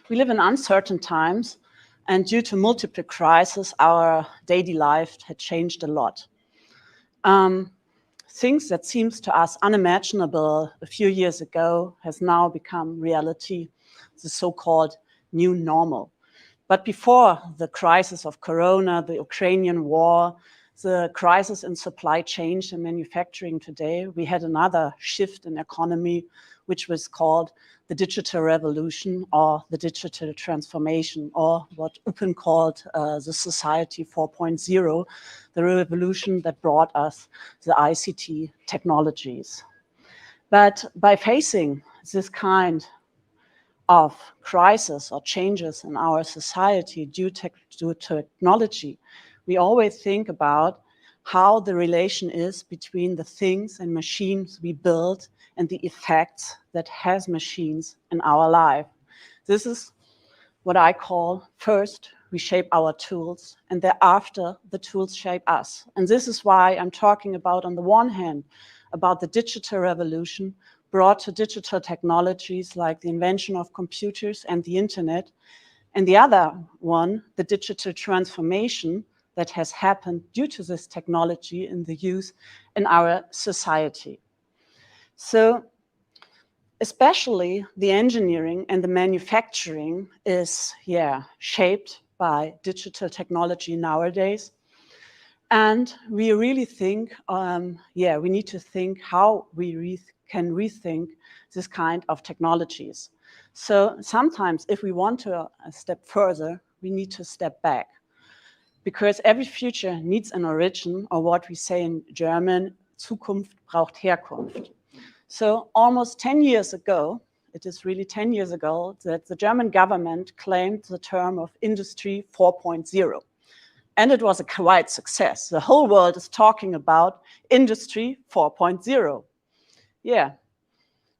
We live in uncertain times, and due to multiple crises, our daily life had changed a lot. Things that seems to us unimaginable a few years ago has now become reality, the so-called new normal. But before the crisis of Corona, the Ukrainian war, the crisis in supply chain and manufacturing today, we had another shift in economy, which was called the digital revolution or the digital transformation, or what Upen called the society 4.0, the revolution that brought us the ICT technologies. But by facing this kind of crisis or changes in our society due to technology, we always think about how the relation is between the things and machines we build and the effects that has machines in our life. This is what I call, first, we shape our tools, and thereafter the tools shape us. And this is why I'm talking about, on the one hand, about the digital revolution brought to digital technologies like the invention of computers and the internet, and the other one, the digital transformation that has happened due to this technology and the use in our society. So especially the engineering and the manufacturing is, shaped by digital technology nowadays. And we really think, we need to think how we can rethink this kind of technologies. So sometimes if we want to step further, we need to step back, because every future needs an origin, or what we say in German, Zukunft braucht Herkunft. So almost 10 years ago, it is really 10 years ago, that the German government claimed the term of Industry 4.0. And it was a quite success. The whole world is talking about Industry 4.0. Yeah.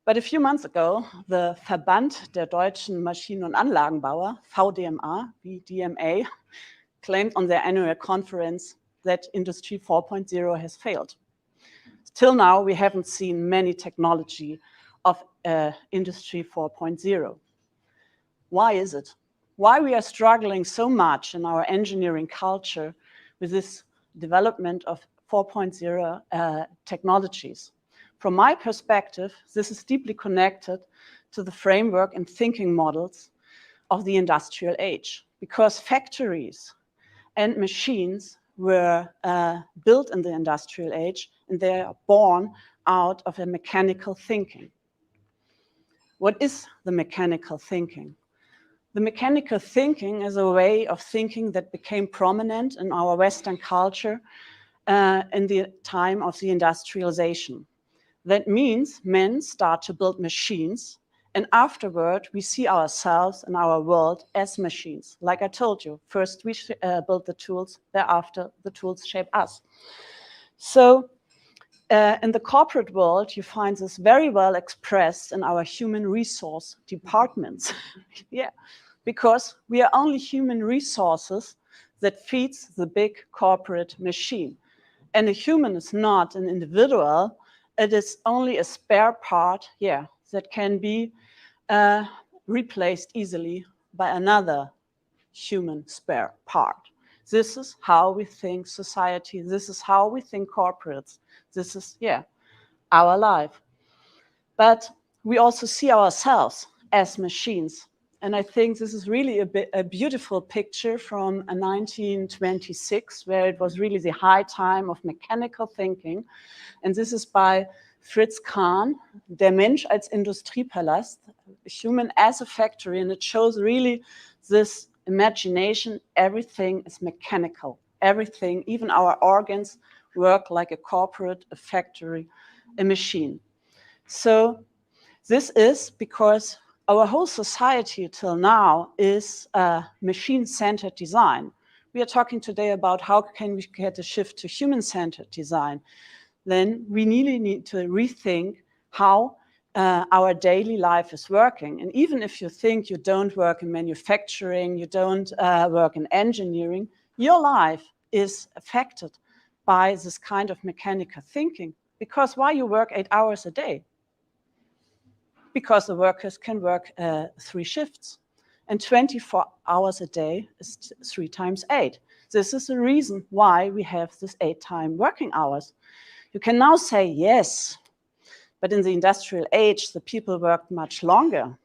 But a few months ago, the Verband der Deutschen Maschinen- und Anlagenbauer, VDMA, VDMA, claimed on their annual conference that Industry 4.0 has failed. Till now, we haven't seen many technology of Industry 4.0. Why is it? Why we are struggling so much in our engineering culture with this development of 4.0 technologies? From my perspective, this is deeply connected to the framework and thinking models of the industrial age, because factories and machines were built in the industrial age, and they are born out of a mechanical thinking. What is the mechanical thinking? The mechanical thinking is a way of thinking that became prominent in our Western culture in the time of the industrialization. That means men start to build machines, and afterward we see ourselves and our world as machines. Like I told you, first we build the tools, thereafter the tools shape us. So in the corporate world, you find this very well expressed in our human resource departments. Because we are only human resources that feeds the big corporate machine. And a human is not an individual, it is only a spare part, that can be replaced easily by another human spare part. This is how we think society, this is how we think corporates, this is, our life. But we also see ourselves as machines. And I think this is really a beautiful picture from 1926, where it was really the high time of mechanical thinking. And this is by Fritz Kahn, Der Mensch als Industriepalast, Human as a Factory. And it shows really this imagination, everything is mechanical. Everything, even our organs, work like a corporate, a factory, a machine. So this is because our whole society till now is machine-centered design. We are talking today about how can we get a shift to human-centered design. Then we really need to rethink how our daily life is working. And even if you think you don't work in manufacturing, you don't work in engineering, your life is affected by this kind of mechanical thinking. Because why you work 8 hours a day? Because the workers can work 3 shifts. and 24 hours a day is 3 times 8. This is the reason why we have this 8-time working hours. You can now say, yes, but in the industrial age, the people worked much longer.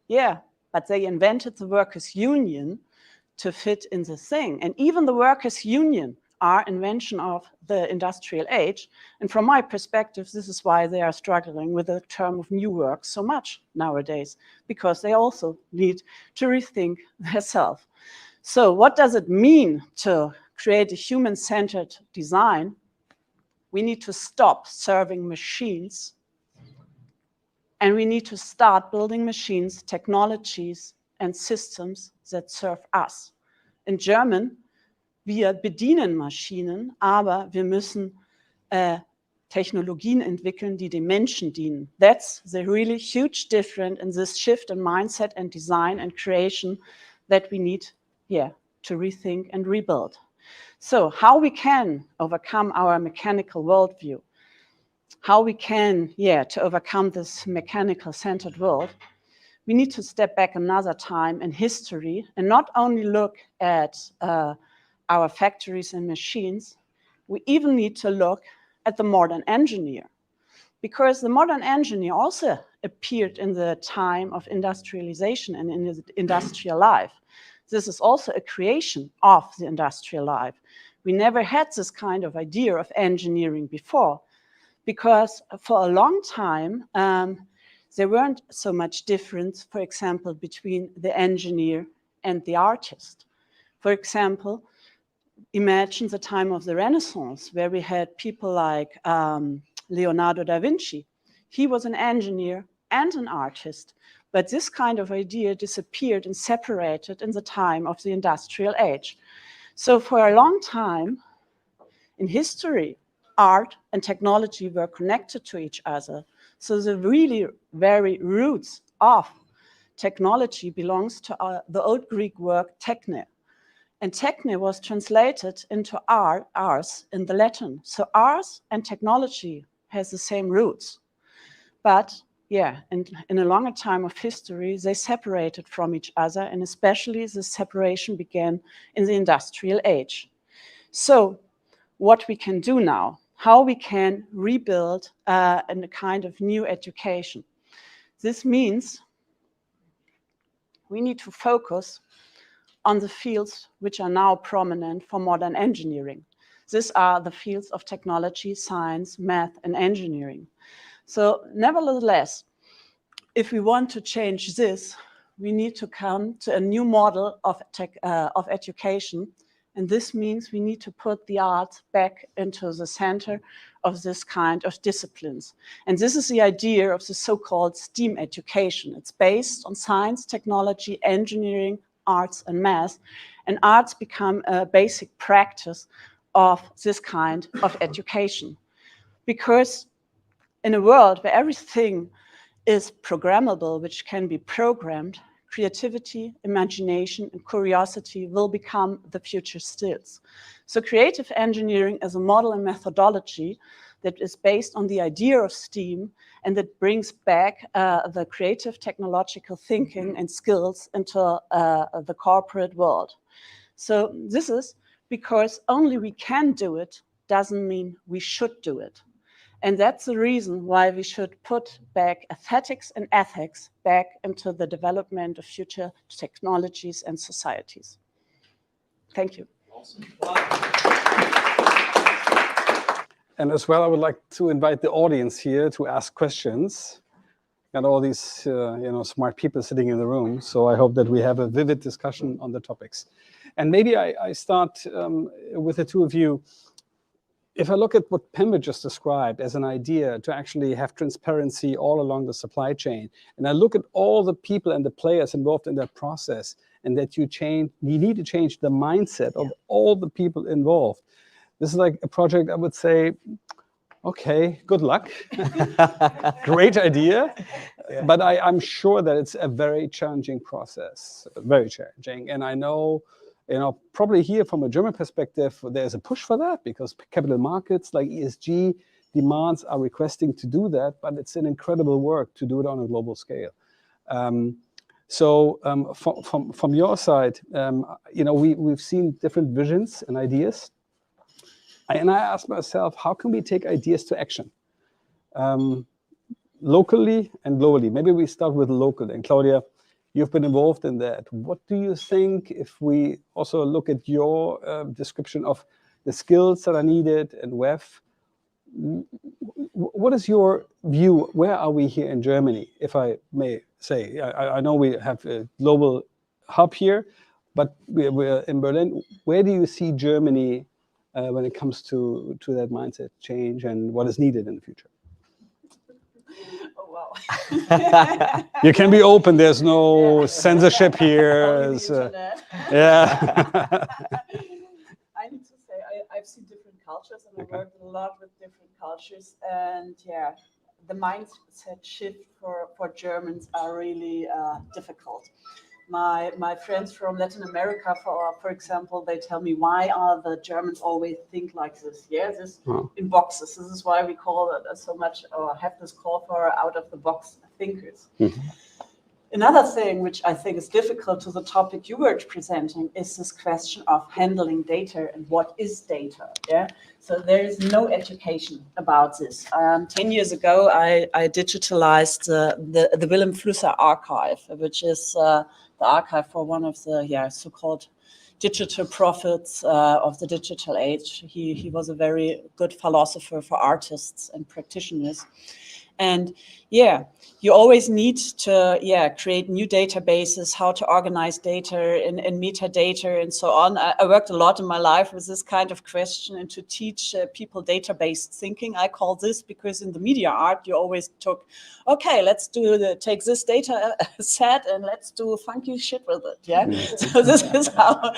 Yeah, but they invented the workers' union to fit in the thing. And even the workers' union are invention of the industrial age. And from my perspective, this is why they are struggling with the term of new work so much nowadays, because they also need to rethink themselves. So what does it mean to create a human-centered design? We need to stop serving machines, and we need to start building machines, technologies, and systems that serve us. In German, wir bedienen Maschinen, aber wir müssen Technologien entwickeln, die den Menschen dienen. That's the really huge difference in this shift in mindset and design and creation that we need, to rethink and rebuild. So how we can overcome our mechanical worldview, how we can, to overcome this mechanical-centered world, we need to step back another time in history and not only look at our factories and machines, we even need to look at the modern engineer. Because the modern engineer also appeared in the time of industrialization and in the industrial life. This is also a creation of the industrial life. We never had this kind of idea of engineering before, because for a long time, there weren't so much difference, for example, between the engineer and the artist. For example, imagine the time of the Renaissance, where we had people like Leonardo da Vinci. He was an engineer and an artist, but this kind of idea disappeared and separated in the time of the industrial age. So for a long time in history, art and technology were connected to each other. So the really very roots of technology belongs to the old Greek word techne. And techne was translated into ars in the Latin. So ars and technology has the same roots. But in a longer time of history, they separated from each other, and especially the separation began in the industrial age. So what we can do now, how we can rebuild in a kind of new education. This means we need to focus on the fields which are now prominent for modern engineering. These are the fields of technology, science, math, and engineering. So nevertheless, if we want to change this, we need to come to a new model of education. And this means we need to put the arts back into the center of this kind of disciplines. And this is the idea of the so-called STEAM education. It's based on science, technology, engineering, arts, and math. And arts become a basic practice of this kind of education. Because in a world where everything is programmable, which can be programmed, creativity, imagination, and curiosity will become the future skills. So creative engineering is a model and methodology that is based on the idea of STEAM and that brings back the creative technological thinking and skills into the corporate world. So this is because only we can do it doesn't mean we should do it. And that's the reason why we should put back aesthetics and ethics back into the development of future technologies and societies. Thank you. Awesome. And as well, I would like to invite the audience here to ask questions. Got all these smart people sitting in the room, so I hope that we have a vivid discussion on the topics. And maybe I start with the two of you. If I look at what Pembe just described as an idea to actually have transparency all along the supply chain, and I look at all the people and the players involved in that process, and that you need to change the mindset of all the people involved. This is like a project I would say, okay, good luck. Great idea. Yeah. But I'm sure that it's a very challenging process, very challenging. And I know, probably here from a German perspective, there's a push for that because capital markets like ESG demands are requesting to do that, but it's an incredible work to do it on a global scale. So from your side, we've seen different visions and ideas. And I asked myself, how can we take ideas to action? Locally and globally. Maybe we start with local. And Claudia, you've been involved in that. What do you think if we also look at your description of the skills that are needed and WEF? What is your view? Where are we here in Germany, if I may say? I know we have a global hub here, but we're in Berlin. Where do you see Germany when it comes to that mindset change and what is needed in the future? Oh, wow. You can be open. There's no censorship here. Yeah. I need to say I've seen different cultures and I worked a lot with different cultures, and yeah, the mindset shift for Germans are really difficult. My friends from Latin America, for example, they tell me, why are the Germans always think like this? Yeah, this in boxes. This is why we call it so much, or have this call for out of the box thinkers. Mm-hmm. Another thing which I think is difficult to the topic you were presenting is this question of handling data and what is data. Yeah, so there is no education about this. 10 years ago, I digitalized the Willem Flusser archive, which is the archive for one of the so-called digital prophets of the digital age. He was a very good philosopher for artists and practitioners. And yeah, you always need to create new databases, how to organize data and metadata and so on. I worked a lot in my life with this kind of question and to teach people database thinking. I call this, because in the media art you always took, okay, let's take this data set and let's do funky shit with it. Yeah. So this is how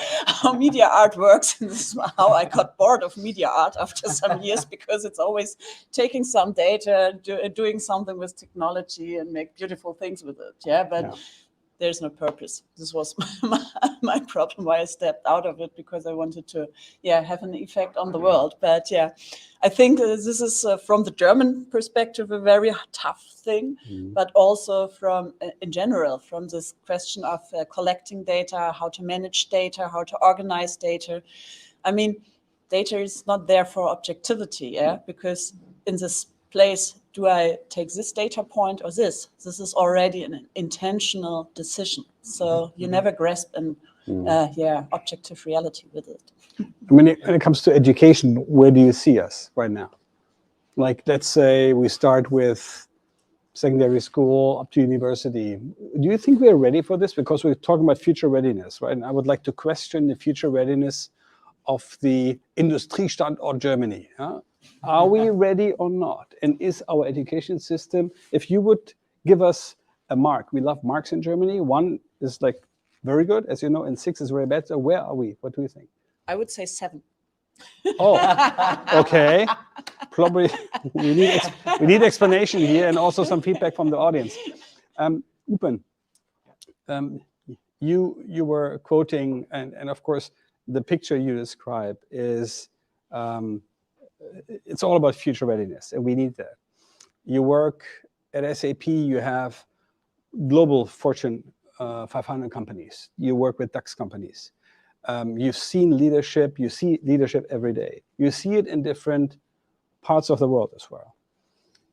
media art works. And this is how I got bored of media art after some years, because it's always taking some data, doing something with technology and make beautiful things with it. Yeah, but there's no purpose. This was my problem, why I stepped out of it, because I wanted to have an effect on the world. But yeah, I think this is from the German perspective a very tough thing, but also from in general, from this question of collecting data, how to manage data, how to organize data. I mean, data is not there for objectivity, because in this place, do I take this data point or this? This is already an intentional decision. So you never grasp an objective reality with it. When it comes to education, where do you see us right now? Like, let's say we start with secondary school up to university. Do you think we're ready for this? Because we're talking about future readiness, right? And I would like to question the future readiness of the Industriestandort Germany. Are we ready or not? And is our education system, if you would give us a mark, we love marks in Germany. 1 is like very good, as you know, and 6 is very bad. So where are we? What do you think? I would say 7. Oh, okay. Probably we need explanation here and also some feedback from the audience. Upen, you were quoting, and of course, the picture you describe is, it's all about future readiness, and we need that. You work at SAP, you have global Fortune 500 companies. You work with DAX companies. You've seen leadership, you see leadership every day. You see it in different parts of the world as well.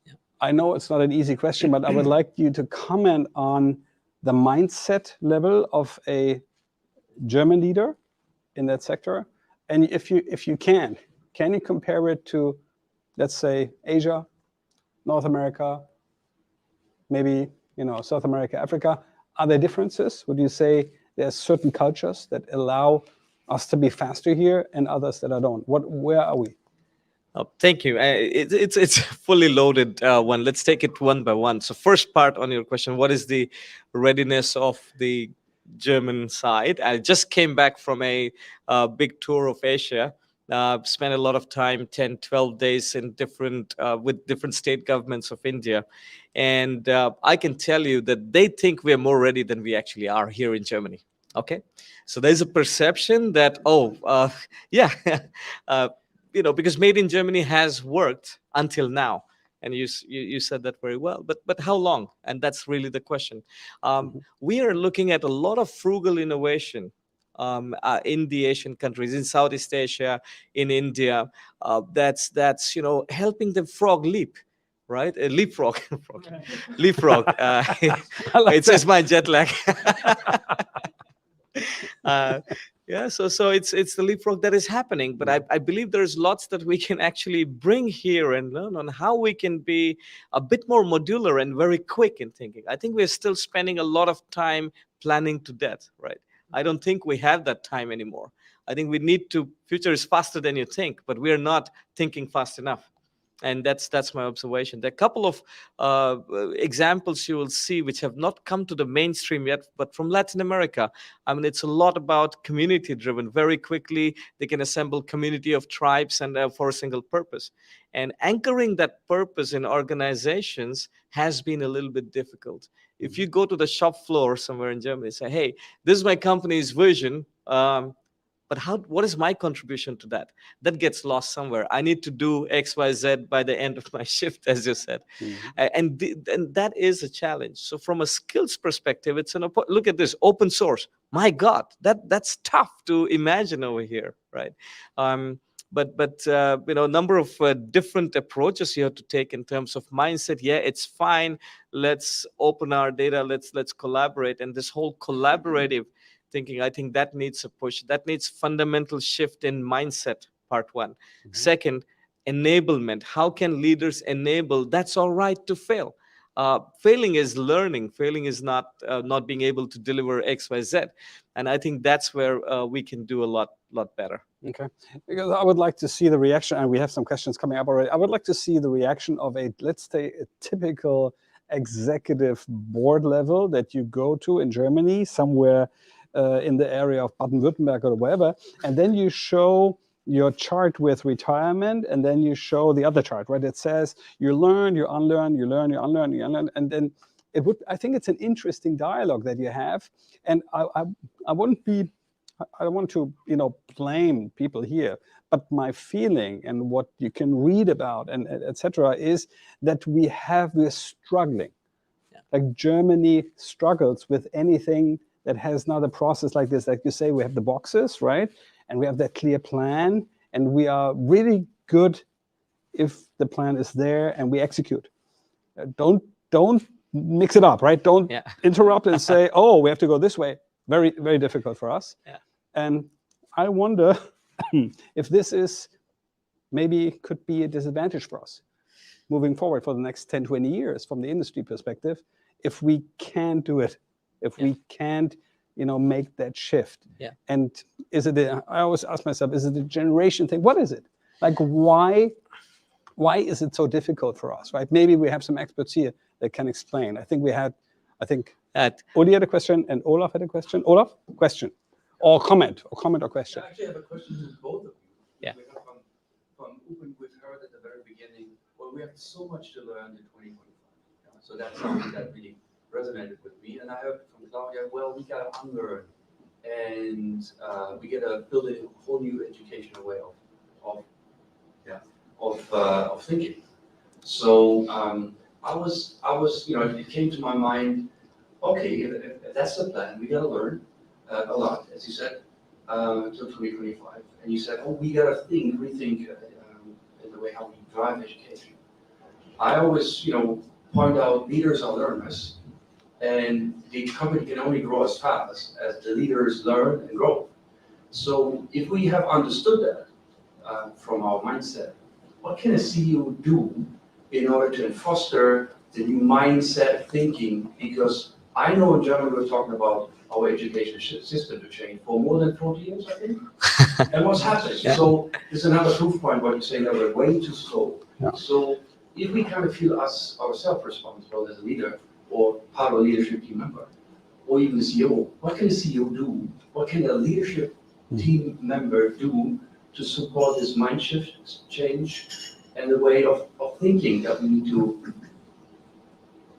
Yeah. I know it's not an easy question, but I would like you to comment on the mindset level of a German leader in that sector. And if you can you compare it to, let's say, Asia, North America, maybe, South America, Africa? Are there differences? Would you say there's certain cultures that allow us to be faster here and others that don't? Where are we? Oh, thank you. It's fully loaded one. Let's take it one by one. So first part on your question, what is the readiness of the German side? I just came back from a big tour of Asia. Spent a lot of time, 10, 12 days in with different state governments of India. And I can tell you that they think we're more ready than we actually are here in Germany. Okay. So there's a perception that, because Made in Germany has worked until now. and you said that very well. But how long? And that's really the question. We are looking at a lot of frugal innovation in the Asian countries, in Southeast Asia, in India. That's helping the frog leap. Right, a leapfrog, leapfrog. It's my jet lag. Yeah, so it's the leapfrog that is happening. But I believe there's lots that we can actually bring here and learn on how we can be a bit more modular and very quick in thinking. I think we're still spending a lot of time planning to death, right? I don't think we have that time anymore. I think we need to. Future is faster than you think, but we're not thinking fast enough. And that's my observation. There are a couple of examples you will see which have not come to the mainstream yet, but from Latin America. I mean, it's a lot about community driven. Very quickly, they can assemble community of tribes and for a single purpose. And anchoring that purpose in organizations has been a little bit difficult. If you go to the shop floor somewhere in Germany, say, hey, this is my company's vision. But what is my contribution to that? That gets lost somewhere. I need to do X, Y, Z by the end of my shift, as you said. And that is a challenge. So from a skills perspective, it's look at this, open source. My God, that's tough to imagine over here, right? But a number of different approaches you have to take in terms of mindset. Yeah, it's fine. Let's open our data. Let's collaborate. And this whole collaborative thinking, I think that needs a push. That needs fundamental shift in mindset, part one. Second, enablement. How can leaders enable? That's all right to fail. Failing is learning. Failing is not being able to deliver X, Y, Z. And I think that's where we can do a lot better. Okay, because I would like to see the reaction, and we have some questions coming up already. I would like to see the reaction of let's say, a typical executive board level that you go to in Germany, somewhere in the area of Baden-Württemberg or wherever, and then you show your chart with retirement, and then you show the other chart, right? It says you learn, you unlearn, you learn, you unlearn, you unlearn, and then I think it's an interesting dialogue that you have, and I don't want to blame people here, but my feeling and what you can read about and etc. is that we're struggling. Yeah. Like Germany struggles with anything that has not a process like this. Like you say, we have the boxes, right? And we have that clear plan, and we are really good if the plan is there and we execute. Don't mix it up, right? Don't interrupt and say, oh, we have to go this way. Very, very difficult for us. Yeah. And I wonder if this is maybe could be a disadvantage for us moving forward for the next 10, 20 years from the industry perspective, if we can't do it. If we can't, make that shift. Yeah. And I always ask myself, is it a generation thing? What is it? Like, why is it so difficult for us, right? Maybe we have some experts here that can explain. I think Uli had a question and Olaf had a question. Olaf, question or comment or question. I actually have a question to both of you. Yeah. We have from Upen, we've heard at the very beginning, well, we have so much to learn in 2025. So that's something that really resonated with me. And I heard from Claudia, well, we got to unlearn, and we got to build a whole new educational way of thinking. So I was, it came to my mind, okay, if that's the plan, we got to learn a lot, as you said, until 2025. And you said, oh, we got to rethink in the way how we drive education. I always, point out leaders are learners, and the company can only grow as fast as the leaders learn and grow. So if we have understood that from our mindset, what can a CEO do in order to foster the new mindset thinking? Because I know in Germany we're talking about our education system to change for more than 40 years, I think. And what's happening? Yeah. So there's another proof point what you're saying that we're way too slow. Yeah. So if we kind of feel ourselves responsible as a leader or part of a leadership team member, or even the CEO, what can the CEO do? What can a leadership team member do to support this mind shift change and the way of thinking that we need to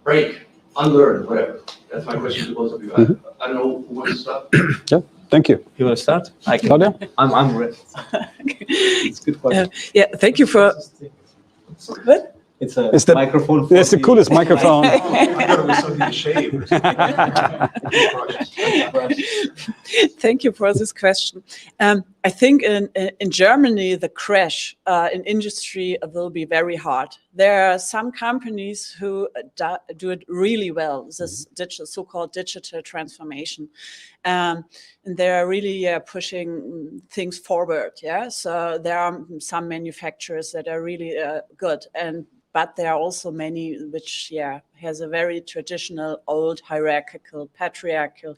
break, unlearn, whatever? That's my question to both of you. I don't know who wants to start. Yeah, thank you. You want to start? I can. Claudia? I'm ready. It's a good question. Yeah, thank you for. What? It's a Is that- microphone. That's the coolest microphone. I thought it was something to shave or something. Thank you for this question. I think in Germany, the crash in industry will be very hard. There are some companies who do it really well, this digital, so-called digital transformation. And they are really pushing things forward. Yeah, so there are some manufacturers that are really good, but there are also many which has a very traditional, old, hierarchical, patriarchal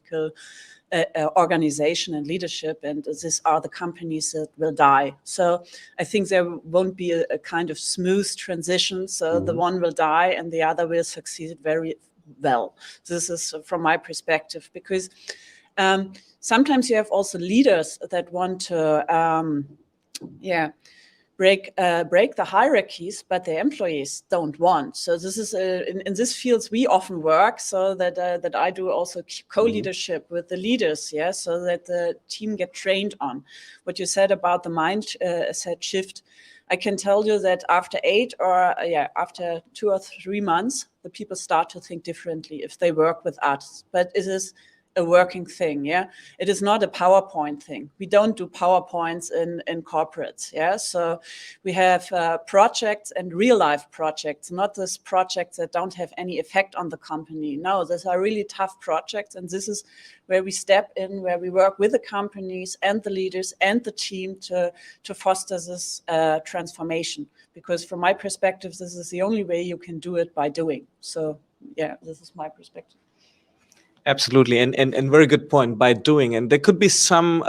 organization and leadership, and these are the companies that will die. So I think there won't be a kind of smooth transition. So the one will die and the other will succeed very well. This is from my perspective, because sometimes you have also leaders that want to break the hierarchies, but the employees don't want. So this is in this fields we often work, so that I do also co-leadership with the leaders, so that the team get trained on what you said about the mindset shift. I can tell you that after after 2 or 3 months, the people start to think differently if they work with us. But it is a working thing, It is not a PowerPoint thing. We don't do PowerPoints in corporates, So we have projects and real life projects, not these projects that don't have any effect on the company. No, these are really tough projects, and this is where we step in, where we work with the companies and the leaders and the team to foster this transformation. Because from my perspective, this is the only way you can do it, by doing. So this is my perspective. Absolutely, and very good point, by doing. And there could be some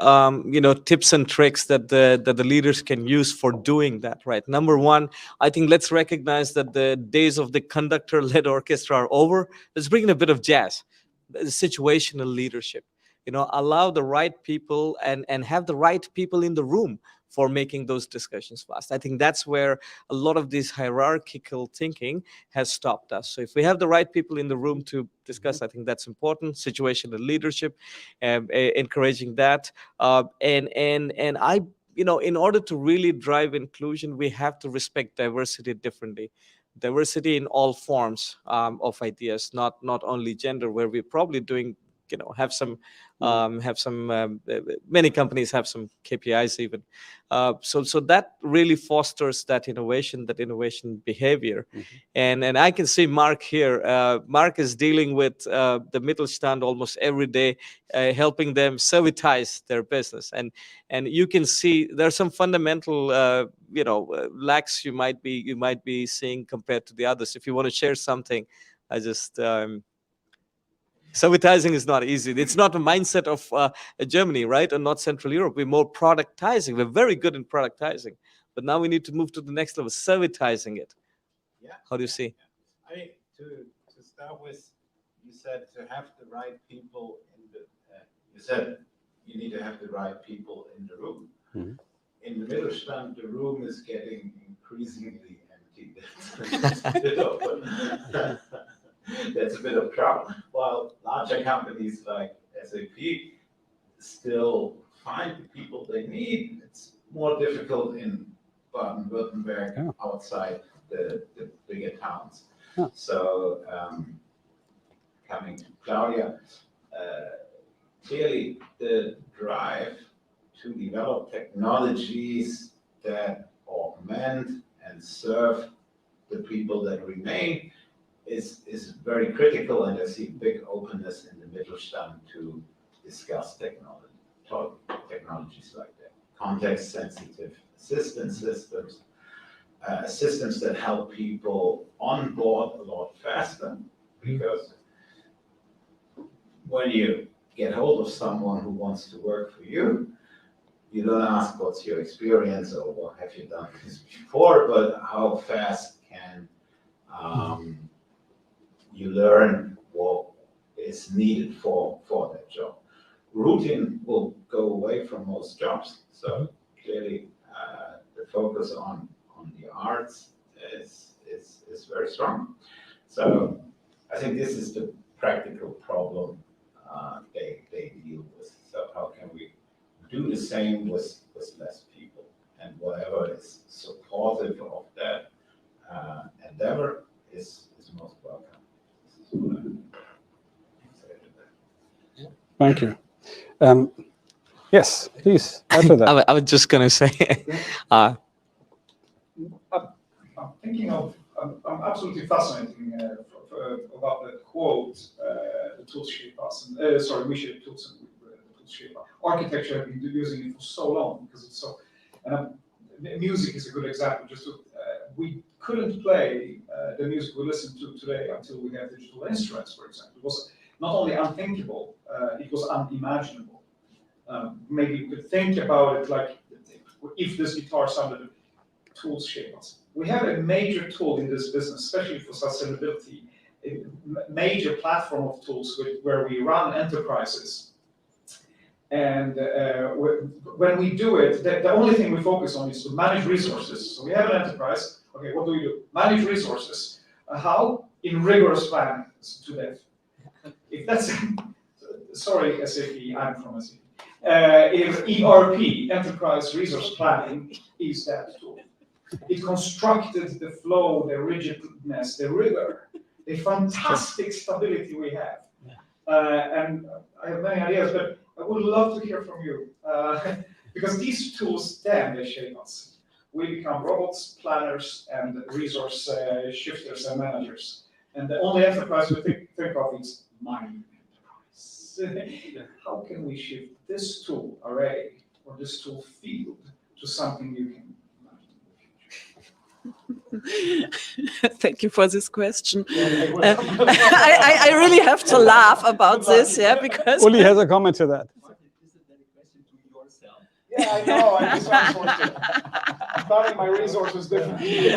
tips and tricks that the leaders can use for doing that. Right. Number one, I think let's recognize that the days of the conductor-led orchestra are over. Let's bring in a bit of jazz, the situational leadership. Allow the right people and have the right people in the room for making those discussions fast. I think that's where a lot of this hierarchical thinking has stopped us. So if we have the right people in the room to discuss, I think that's important. Situational leadership, encouraging that, and I, in order to really drive inclusion, we have to respect diversity differently. Diversity in all forms of ideas, not only gender, where we're probably doing, have some many companies have some KPIs even. So that really fosters that innovation behavior. And I can see Mark here. Mark is dealing with the Mittelstand almost every day, helping them servitize their business. And you can see there's some fundamental lacks you might be seeing compared to the others. If you want to share something, I just servitizing is not easy. It's not a mindset of Germany, right? And not Central Europe. We're more productizing. We're very good in productizing. But now we need to move to the next level, servitizing it. Yeah. How do you see? I mean, to start with, you said to have the right people in the, you said you need to have the right people in the room. In the Mittelstand, the room is getting increasingly empty. That's a bit of trouble. While larger companies like SAP still find the people they need, it's more difficult in Baden-Württemberg, outside the bigger towns. So coming to Claudia, clearly the drive to develop technologies that augment and serve the people that remain is very critical, and I see big openness in the Mittelstand to discuss technologies like that. Context-sensitive assistance systems, systems that help people onboard a lot faster, because when you get hold of someone who wants to work for you, you don't ask what's your experience or what have you done this before, but how fast can you learn what is needed for that job. Routine will go away from most jobs, so clearly the focus on the arts is very strong. So I think this is the practical problem they deal with. So how can we do the same with less people, and whatever is supportive of that endeavor Thank you. Yes, please, after that. I was just going to say, I'm thinking of, I'm absolutely fascinating about that quote, the tools shape us, and, sorry, we shape tools and the tools shape us. Architecture have been using it for so long because it's so, and music is a good example. Just to, we couldn't play the music we listen to today until we have digital instruments, for example. It was not only unthinkable, it was unimaginable. Maybe you could think about it like, if this guitar sounded, tools shape us. We have a major tool in this business, especially for sustainability, a major platform of tools where we run enterprises. And when we do it, the only thing we focus on is to manage resources. So we have an enterprise. Okay, what do? Manage resources. How? In rigorous planning to death. If that's, sorry, SAP, I'm from SAP. If ERP, Enterprise Resource Planning, is that tool. It constructed the flow, the rigidness, the rigor, the fantastic stability we have. And I have many ideas, but I would love to hear from you. Because these tools, then they shape us. We become robots, planners, and resource shifters and managers. And the only enterprise we think of is mining enterprise. How can we shift this tool array or this tool field to something you can Thank you for this question. I really have to laugh about this, yeah, because Uli has a comment to that. Is it then a question to yourself? Yeah, I know. I just outsourced it. I'm planning my resources differently.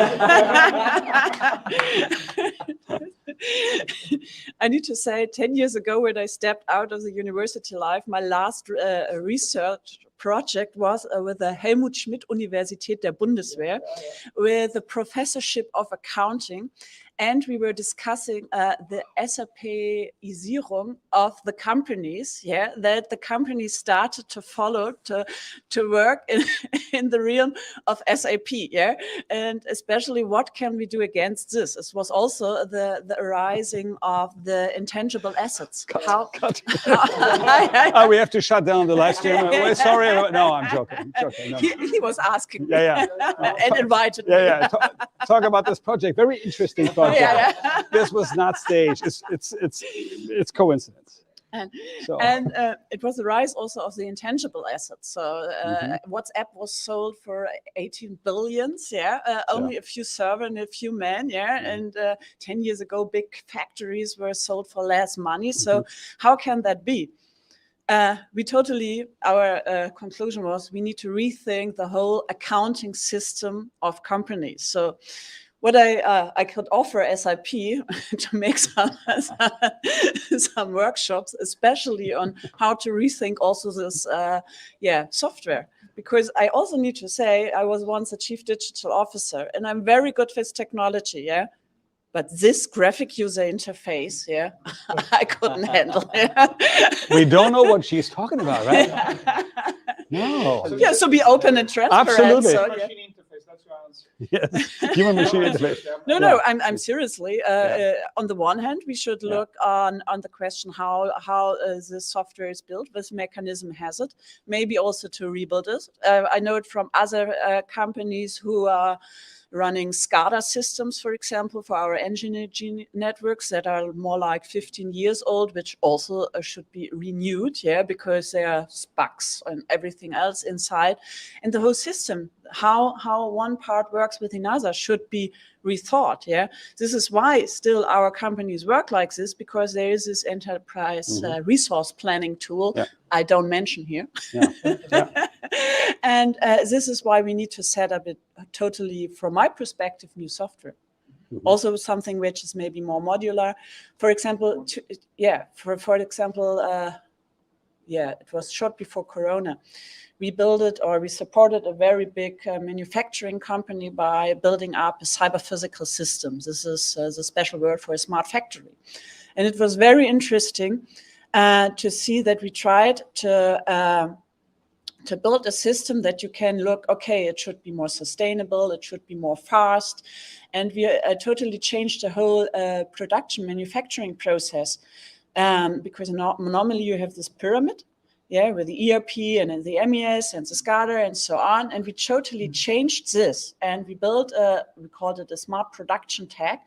I need to say, 10 years ago, when I stepped out of the university life, my last research project was with the Helmut Schmidt Universität der Bundeswehr, with the professorship of accounting. And we were discussing the SAP-isierung of the companies, yeah, that the companies started to follow to work in the realm of SAP, yeah, and especially what can we do against this? It was also the arising of the intangible assets. We have to shut down the live stream. We're sorry. No, I'm joking. No. He was asking me Yeah. and invited me. Yeah. Talk about this project. Very interesting project. Yeah. This was not staged. It's coincidence. And So. it was the rise also of the intangible assets. So WhatsApp was sold for 18 billions, only a few servers and a few men, and 10 years ago, big factories were sold for less money. So how can that be? Our conclusion was we need to rethink the whole accounting system of companies. So what I could offer SAP to make some workshops, especially on how to rethink also this software. Because I also need to say I was once a chief digital officer and I'm very good with technology, but this graphic user interface, I couldn't handle it. We don't know what she's talking about, right? No. Yeah, so be open and transparent. Absolutely. So, machine interface? That's your answer. Yes, human machine interface. No, I'm seriously. On the one hand, we should look on the question how the software is built, what mechanism has it, maybe also to rebuild it. I know it from other companies who are running SCADA systems, for example, for our engineering networks that are more like 15 years old, which also should be renewed, because there are bugs and everything else inside. And the whole system, how one part works with another should be rethought, This is why still our companies work like this, because there is this enterprise resource planning tool I don't mention here. And this is why we need to set up a totally, from my perspective, new software. Also something which is maybe more modular. For example, it was short before Corona. We supported a very big manufacturing company by building up a cyber-physical system. This is the special word for a smart factory. And it was very interesting to see that we tried to build a system that you can look, okay, it should be more sustainable, it should be more fast. And we totally changed the whole production manufacturing process. because normally you have this pyramid, yeah, with the ERP and then the MES and the SCADA and so on. And we totally changed this, and we built we called it a smart production tag.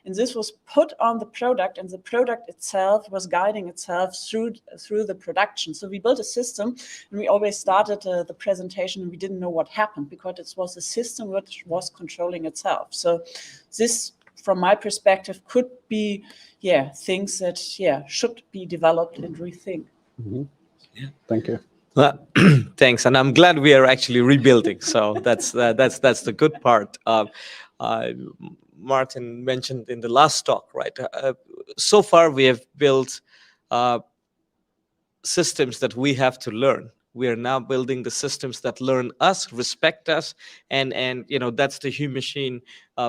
And this was put on the product, and the product itself was guiding itself through the production. So we built a system, and we always started the presentation, and we didn't know what happened because it was a system which was controlling itself. So this, from my perspective, could be, things that, should be developed and rethink. Mm-hmm. Thank you. Thanks, and I'm glad we are actually rebuilding. So that's the good part. Martin mentioned in the last talk, right? So far, we have built systems that we have to learn. We are now building the systems that learn us, respect us, and that's the human machine.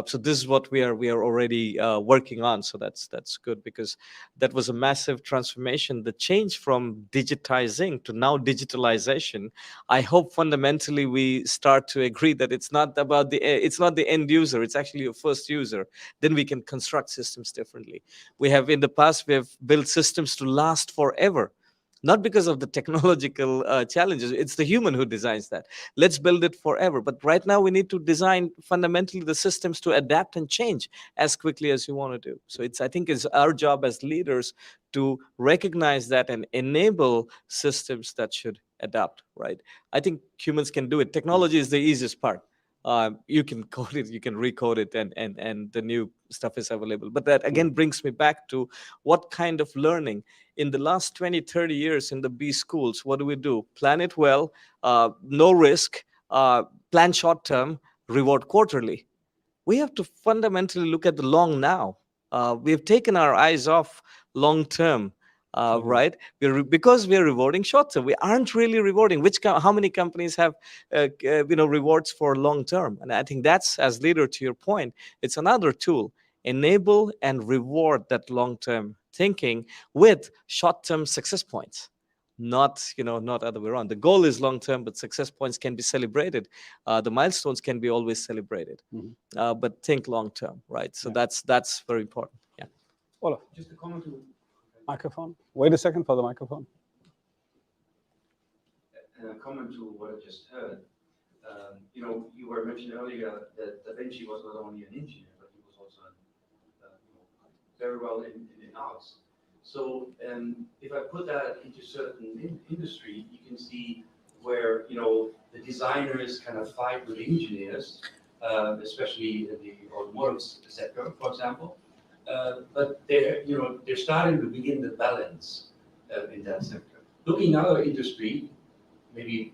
So this is what we are already working on. So that's good, because that was a massive transformation. The change from digitizing to now digitalization. I hope fundamentally we start to agree that it's not the end user. It's actually your first user. Then we can construct systems differently. In the past we have built systems to last forever. Not because of the technological challenges. It's the human who designs that. Let's build it forever. But right now we need to design fundamentally the systems to adapt and change as quickly as you want to do. So I think it's our job as leaders to recognize that and enable systems that should adapt, right? I think humans can do it. Technology is the easiest part. You can code it, you can recode it, and the new stuff is available. But that again brings me back to what kind of learning. In the last 20, 30 years in the B schools, what do? Plan it well, no risk, plan short term, reward quarterly. We have to fundamentally look at the long now. We have taken our eyes off long term. Right? Because we are rewarding short term. We aren't really rewarding. How many companies have rewards for long term? And I think that's, as leader, to your point, it's another tool. Enable and reward that long term thinking with short term success points. Not other way around. The goal is long term, but success points can be celebrated. The milestones can be always celebrated. Mm-hmm. But think long term, right? So that's very important. Yeah. Olaf. Just a comment to microphone. Wait a second for the microphone. Comment to what I just heard. You were mentioning earlier that Da Vinci was not only an engineer, but he was also very well in arts. So if I put that into certain industry, you can see where the designers kind of fight with engineers, especially in the automotive sector, for example. But they're starting to begin the balance in that sector. Looking at other industry, maybe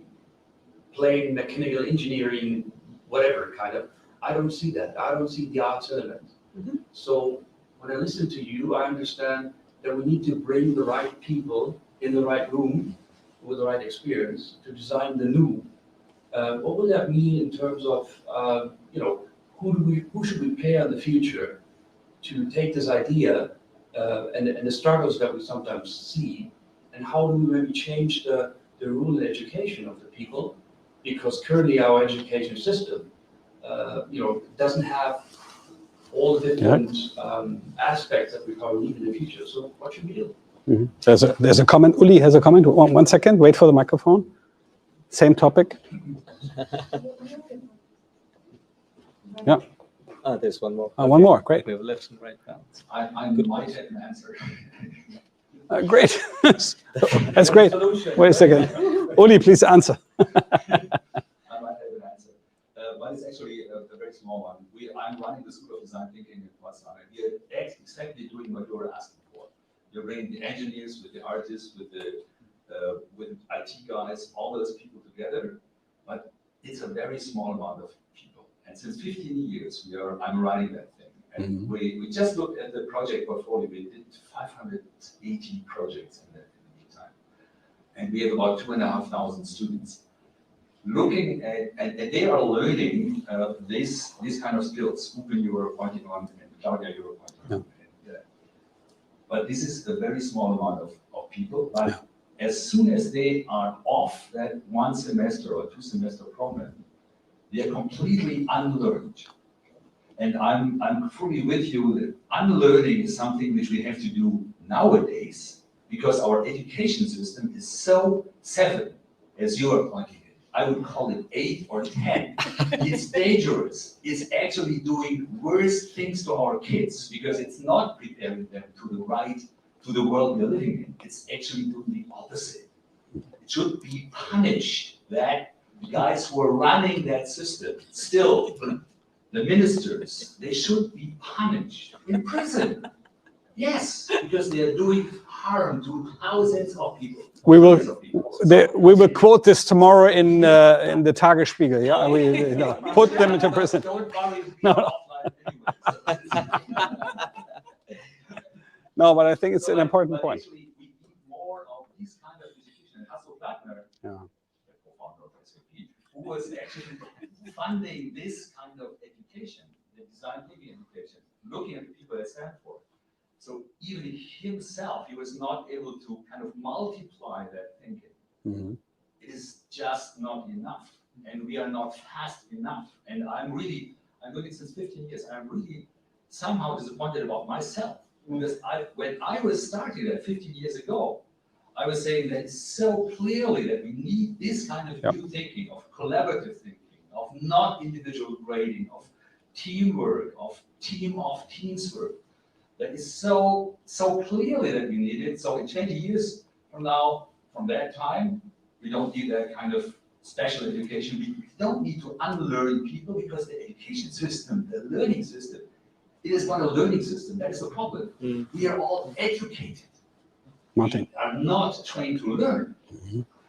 plain mechanical engineering, whatever kind of, I don't see that. I don't see the arts element. Mm-hmm. So when I listen to you, I understand that we need to bring the right people in the right room with the right experience to design the new. What would that mean in terms of who should we pay in the future to take this idea and the struggles that we sometimes see, and how do we maybe change the rural education of the people? Because currently our education system, doesn't have all the different aspects that we probably need in the future. So what should we do? Mm-hmm. There's a comment. Uli has a comment. One second. Wait for the microphone. Same topic. Yeah. There's one more. One more. Great. We have left and right balance. I might have an answer. Great. That's great. Wait a second. Uli, please answer. I might have an answer. But it's actually a very small one. I'm running the School of Design Thinking in Potsdam, and we are exactly doing what you're asking for. You're bringing the engineers with the artists, with IT guys, all those people together, but it's a very small amount of people. And since 15 years, I'm running that thing. And we just looked at the project portfolio. We did 580 projects in the meantime. And we have about 2,500 students. Looking at, and they are learning these kind of skills. Upen, you were pointing on, and Claudia, you were pointing on. But this is a very small amount of people. But as soon as they are off that 1 semester or 2 semester program, they are completely unlearned. And I'm fully with you that unlearning is something which we have to do nowadays, because our education system is so 7, as you are pointing it, I would call it 8 or 10. It's dangerous. It's actually doing worse things to our kids because it's not preparing them to the world we're living in. It's actually doing the opposite. It should be punished that guys who are running that system, still, the ministers, they should be punished in prison. Yes, because they are doing harm to thousands of people. We will, Hundreds of people. we will quote this tomorrow in the Tagesspiegel. Yeah, we put them into prison. Don't worry, No. offline anyway. No, but I think it's an But important point. Actually, we need more of this kind of education. Hasso Plattner, Yeah. the co-founder of SAP, who was actually funding this kind of education, the design thinking education, looking at the people at Stanford. So even himself, he was not able to kind of multiply that thinking. Mhm. It is just not enough, and we are not fast enough. And I'm doing it since 15 years. I'm really somehow disappointed about myself because when I was starting that 15 years ago, I was saying that so clearly that we need this kind of new thinking, of collaborative thinking, of not individual grading, of teamwork, of teams work. That is so clearly that we need it. So in 20 years from now, from that time, we don't need that kind of special education. We don't need to unlearn people because the education system, the learning system, it is not a learning system. That is the problem. We are all educated. Martin. We are not trained to learn.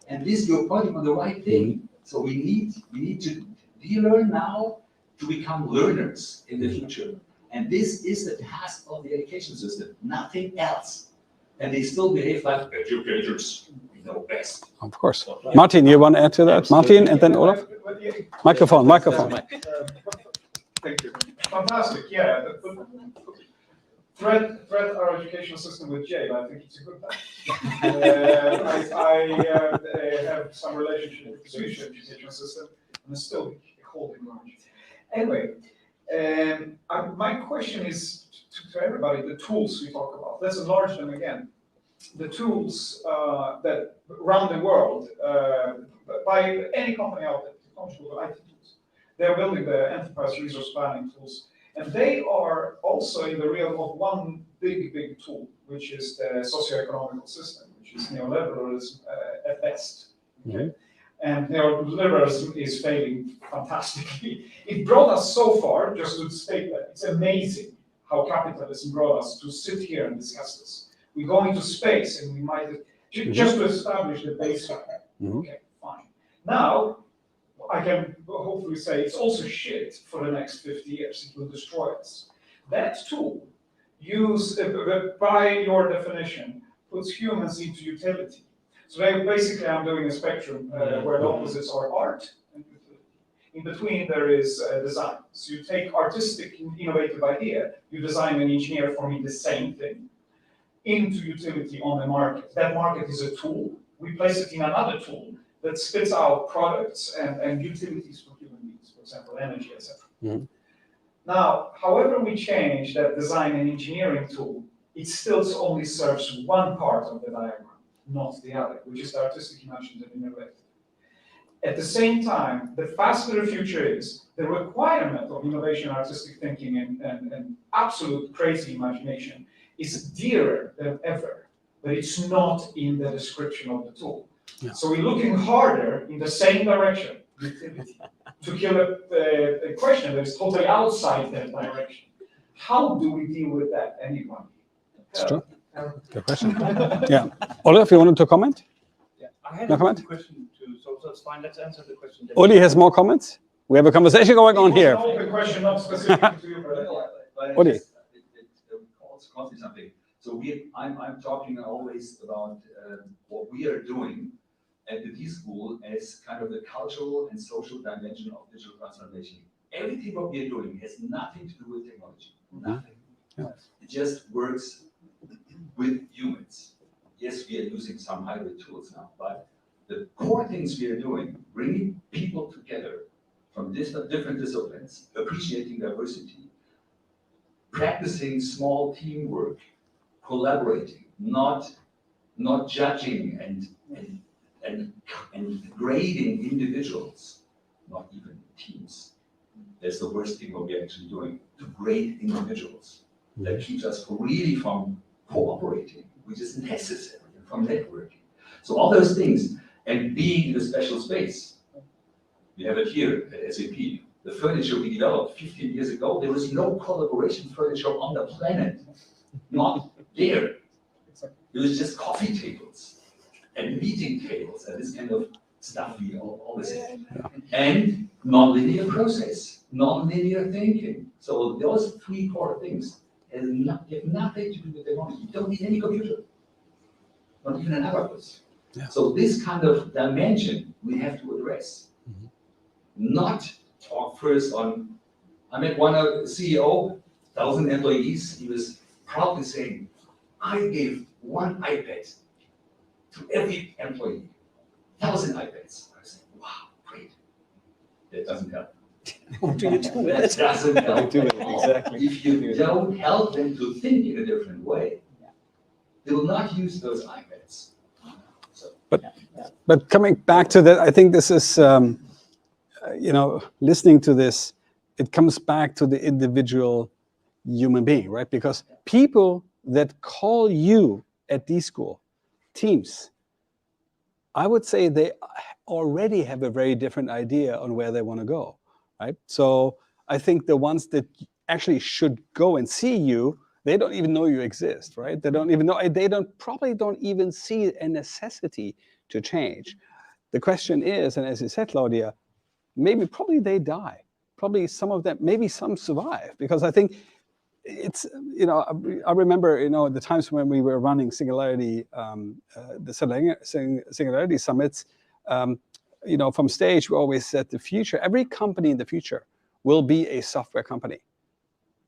And this, you're pointing on the right thing. So we need to de-learn now to become learners in the future. And this is the task of the education system, nothing else. And they still behave like educators. We know best. Of course. Martin, you want to add to that? Martin, and then Olaf? Microphone. Thank you. Fantastic, yeah. Thread our educational system with Jay, I think it's a good thing. I have some relationship with the Swedish educational system, and it's still holding on. Anyway, my question is to everybody, the tools we talk about, let's enlarge them again. The tools that around the world, by any company out there, technological IT tools, they're building the enterprise resource planning tools. And they are also in the realm of one big tool, which is the socioeconomical system, which is neoliberalism at best. Okay? And neoliberalism is failing fantastically. It brought us so far, just to state that, it's amazing how capitalism brought us to sit here and discuss this. We go into space and we might, just to establish the baseline. Okay, fine. Now, I can hopefully say it's also shit for the next 50 years. It will destroy us. That tool, by your definition, puts humans into utility. So basically I'm doing a spectrum where the opposites are art and utility. In between there is design. So you take artistic, innovative idea, you design and engineer for me the same thing, into utility on the market. That market is a tool. We place it in another tool that spits out products and utilities for human beings, for example, energy, etc. Now, however we change that design and engineering tool, it still only serves one part of the diagram, not the other, which is the artistic imagination and innovative. At the same time, the faster the future is, the requirement of innovation, artistic thinking, and absolute crazy imagination is dearer than ever, but it's not in the description of the tool. Yeah. So we're looking harder in the same direction, utility, to kill a question that is totally outside that direction. How do we deal with that, anyone? It's true. Good question. Yeah. Olaf, you wanted to comment? Yeah, I had no a comment? question too, so it's fine. Let's answer the question. Oli has more comments. We have a conversation going on here. It's an open question, not specific to you, but Oli. It calls me something. So I'm talking always about what we are doing at the D School as kind of the cultural and social dimension of digital transformation. Everything what we are doing has nothing to do with technology. Nothing. Yeah. It just works with humans. Yes, we are using some hybrid tools now, but the core things we are doing, bringing people together from different disciplines, appreciating diversity, practicing small teamwork, collaborating, not judging and grading individuals, not even teams. That's the worst thing what we're actually doing, to grade individuals. That keeps us really from cooperating, which is necessary, from networking. So all those things, and being in a special space. We have it here at SAP. The furniture we developed 15 years ago, there was no collaboration furniture on the planet. Not there. It was just coffee tables and meeting tables and this kind of stuff we always have. And non-linear process, non-linear thinking. So those three core things have nothing to do with technology. You don't need any computer, not even an abacus. Yeah. So this kind of dimension we have to address. Not talk first on, I met one CEO, 1,000 employees, he was proudly saying, I gave one iPad to every employee, 1,000 iPads. I said, wow, great. That doesn't help. What do you do with That it? doesn't help. Do it, exactly. If you don't help them to think in a different way, they will not use those iPads. So, But coming back to that, I think this is, listening to this, it comes back to the individual human being, right? Because people that call you at D-School teams, I would say they already have a very different idea on where they want to go, right? So I think the ones that actually should go and see you, they don't even know you exist, right? They don't even know, probably don't even see a necessity to change. The question is, and as you said, Claudia, probably they die. Probably some of them, maybe some survive, because I think it's, I remember, the times when we were running Singularity, the Singularity Summits, from stage, we always said the future, every company in the future will be a software company.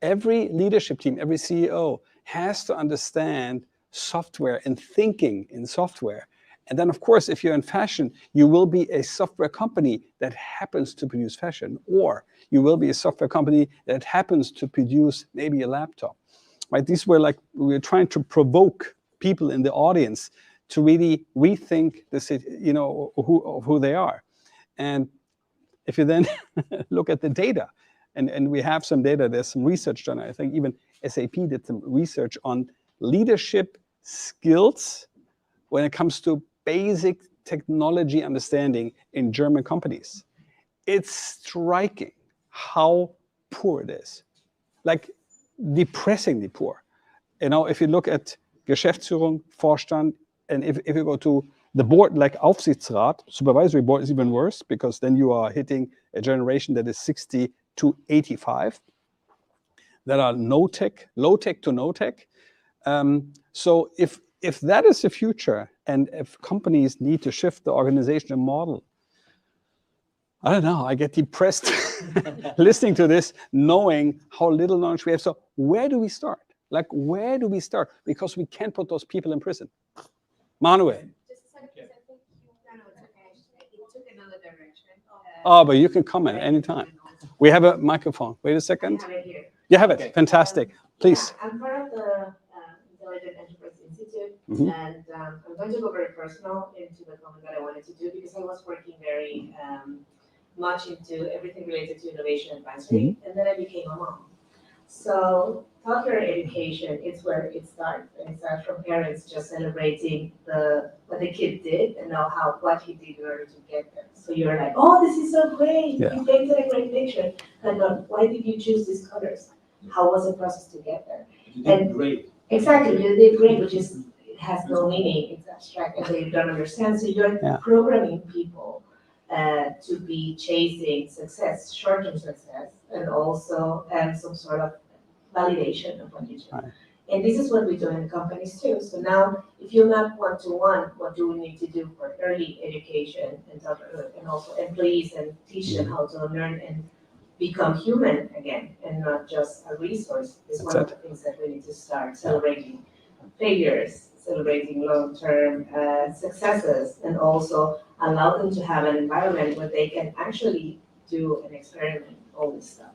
Every leadership team, every CEO has to understand software and thinking in software. And then, of course, if you're in fashion, you will be a software company that happens to produce fashion, or you will be a software company that happens to produce maybe a laptop. Right? These were we were trying to provoke people in the audience to really rethink who they are. And if you then look at the data, and we have some data, there's some research done. I think even SAP did some research on leadership skills when it comes to basic technology understanding in German companies. It's striking how poor it is, depressingly poor. If you look at Geschäftsführung, Vorstand, and if you go to the board, like Aufsichtsrat, supervisory board is even worse, because then you are hitting a generation that is 60 to 85, that are low tech to no tech. So if that is the future, and if companies need to shift the organizational model, I don't know, I get depressed listening to this, knowing how little knowledge we have. So where do we start? Where do we start? Because we can't put those people in prison. Manuel. Just a second, because I think it took another direction. Oh, but you can comment anytime. We have a microphone. Wait a second. I have it here. You have it. Fantastic. Please. Yeah, I'm part of the Intelligent Enterprise Institute, Mhm. and I'm going to go very personal into the comment that I wanted to do, because I was working very much into everything related to innovation advisory, and then I became a mom. So toddler education is where it starts, and it starts from parents just celebrating what the kid did and know what he did in order to get there. So you're like, oh, this is so great, Yeah. you painted a great picture, and why did you choose these colors? How was the process to get there? you did great. Exactly, you did great, which is, it has no meaning, it's abstract, and they don't understand. So you're Yeah. programming people to be chasing success, short-term success, and also some sort of validation of what you do. Right. And this is what we do in companies too. So now, if you're not one-to-one, what do we need to do for early education and also employees, and teach them how to learn and become human again, and not just a resource? Is one of the things that we need to start celebrating failures, celebrating long-term successes, and also allow them to have an environment where they can actually do and experiment all this stuff.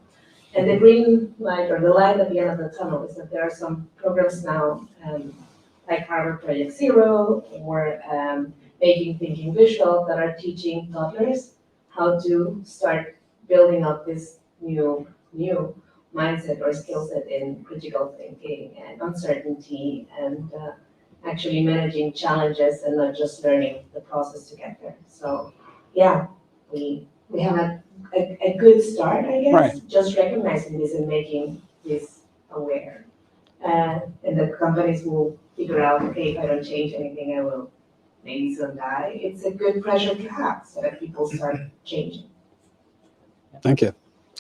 And the green light or the light at the end of the tunnel is that there are some programs now, like Harvard Project Zero or Making Thinking Visual, that are teaching toddlers how to start building up this new mindset or skill set in critical thinking and uncertainty and actually managing challenges and not just learning the process to get there. So yeah, we have a good start, I guess, Right. just recognizing this and making this aware. And the companies will figure out, okay, if I don't change anything, I will maybe soon die. It's a good pressure to have so that people start changing. Thank you.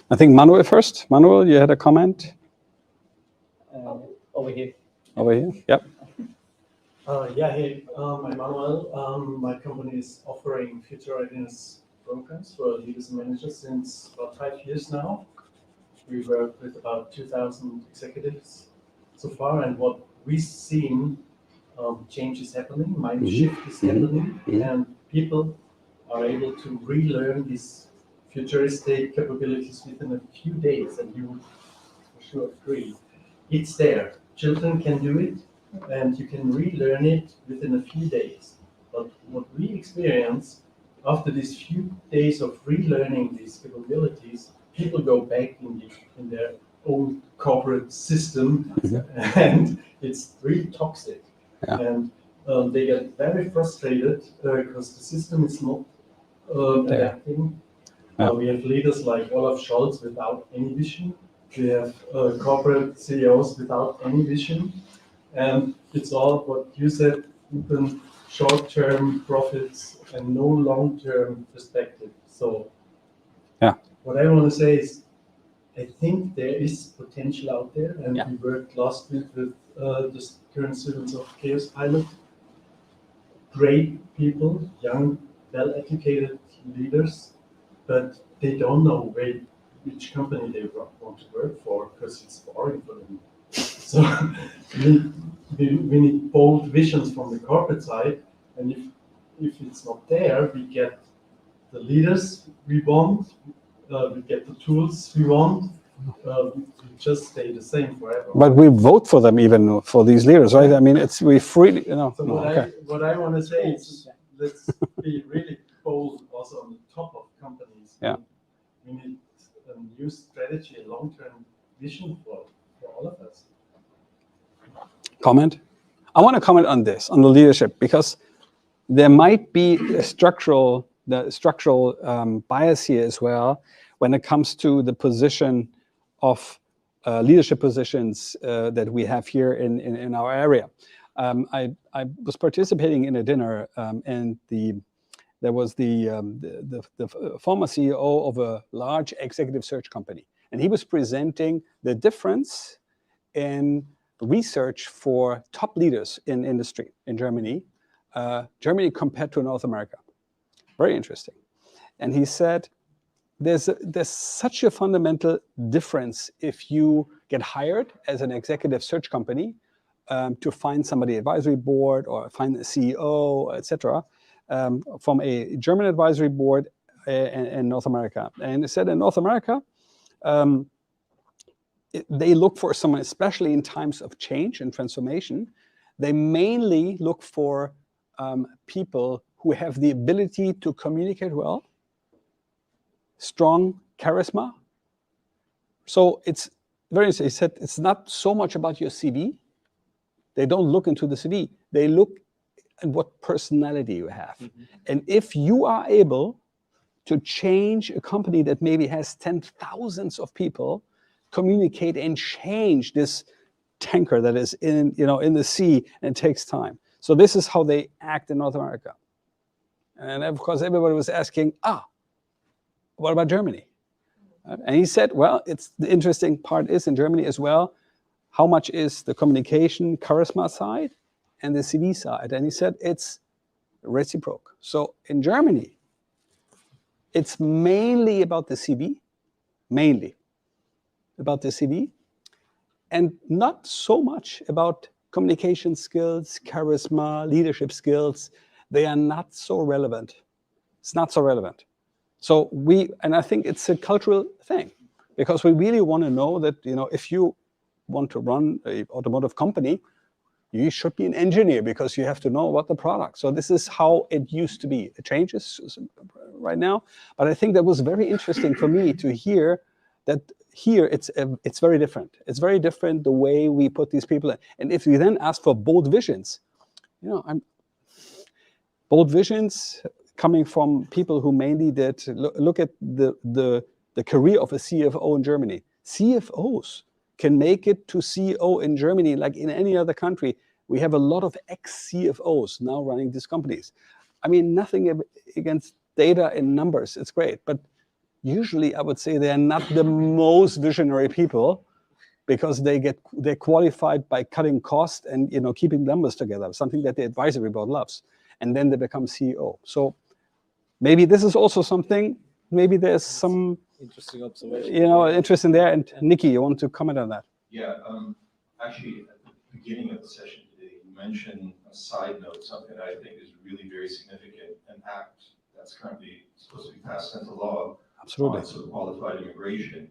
I think Manuel first. Manuel, you had a comment Over here. over here. Yep. Yeah, hey, I'm Manuel. My company is offering future readiness programs for leaders and managers since about 5 years now. We work with about 2,000 executives so far, and what we've seen, change is happening, mind shift is happening, and people are able to relearn these futuristic capabilities within a few days, and you would for sure agree. It's there. Children can do it, and you can relearn it within a few days. But what we experience after these few days of relearning these capabilities, people go back in their own corporate system, and it's really toxic. Yeah. And they get very frustrated because the system is not adapting. Yeah. We have leaders like Olaf Scholz without any vision. We have corporate CEOs without any vision. And it's all what you said, open short-term profits and no long-term perspective. So Yeah. what I want to say is, I think there is potential out there, and Yeah. we worked last week with the current students of Chaos Pilot. Great people, young, well-educated leaders, but they don't know which company they want to work for because it's boring for them. So we need bold visions from the corporate side, and if it's not there, we get the leaders we want, we get the tools we want, we just stay the same forever. But we vote for them even for these leaders, right? I mean, we freely, you know. So No, what I want to say is, let's be really bold also on the top of companies. Yeah. We need a new strategy, a long-term vision for all of us. Comment? I want to comment on this, on the leadership, because there might be a structural bias here as well when it comes to the position of leadership positions that we have here in our area. I was participating in a dinner, and there was the former CEO of a large executive search company, and he was presenting the difference in research for top leaders in industry in Germany, Germany compared to North America. Very interesting. And he said, there's such a fundamental difference if you get hired as an executive search company to find somebody advisory board or find a CEO, etc., from a German advisory board in North America. And he said in North America, they look for someone, especially in times of change and transformation, they mainly look for people who have the ability to communicate well, strong charisma. So it's very interesting. He said it's not so much about your CV. They don't look into the CV. They look at what personality you have. Mm-hmm. And if you are able to change a company that maybe has 10,000s of people, communicate and change this tanker that is in the sea, and it takes time. So this is how they act in North America. And of course, everybody was asking, what about Germany? And he said, well, the interesting part is in Germany as well, how much is the communication charisma side and the CV side? And he said, it's reciprocal. So in Germany, it's mainly about the CV, and not so much about communication skills, charisma, leadership skills. They are not so relevant. It's not so relevant. So and I think it's a cultural thing, because we really want to know that, if you want to run an automotive company, you should be an engineer because you have to know about the product. So this is how it used to be. It changes right now, but I think that was very interesting for me to hear that here it's very different. It's very different the way we put these people in. And if we then ask for bold visions, bold visions coming from people who mainly did look at the career of a CFO in Germany. CFOs can make it to CEO in Germany like in any other country. We have a lot of ex-CFOs now running these companies. I mean, nothing against data and numbers, it's great, but usually I would say they're not the most visionary people because they're qualified by cutting costs and keeping numbers together, something that the advisory board loves, and then they become CEO. So maybe this is also something, maybe there's some Interesting observation. interest in there. And Nikki, you want to comment on that? Yeah, actually, at the beginning of the session today, you mentioned a side note, something that I think is really very significant, an act that's currently supposed to be passed into law. Absolutely. On sort of qualified immigration.